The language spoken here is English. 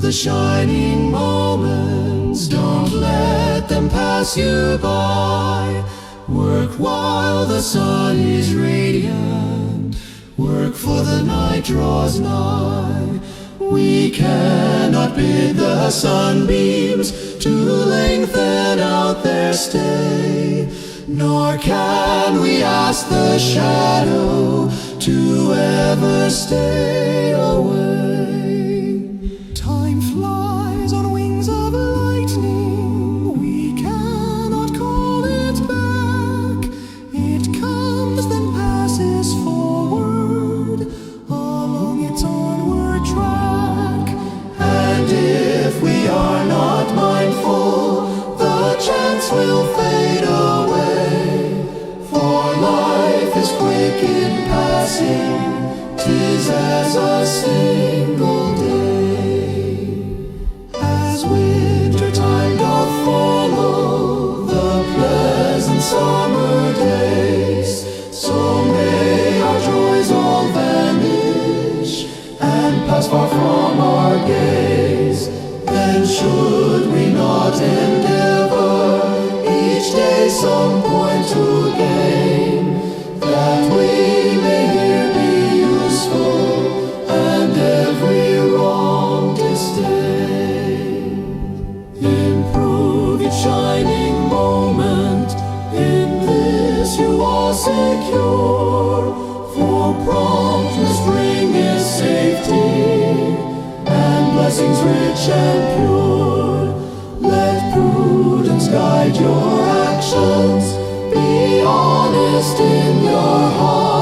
the shining moments, don't let them pass you by. Work while the sun is radiant, work for the night draws nigh. We cannot bid the sunbeams to lengthen out their stay, nor can we ask the shadow to ever stay away. Time flies on wings of lightning, we cannot call it back. It comes then passes forward along its onward track. And if we are not mindful, the chance will fade away. For life is quick in passing, 'tis as a single day. As winter time doth follow the pleasant summer days, so may our joys all vanish and pass far from our gaze. Then should we not endeavor each day some point to gain, that we may here be useful and every wrong disdain. Improve each shining moment, in this you are secure, for promptness bringeth safety and blessings rich and pure. Let prudence guide your actions, be honest in your heart.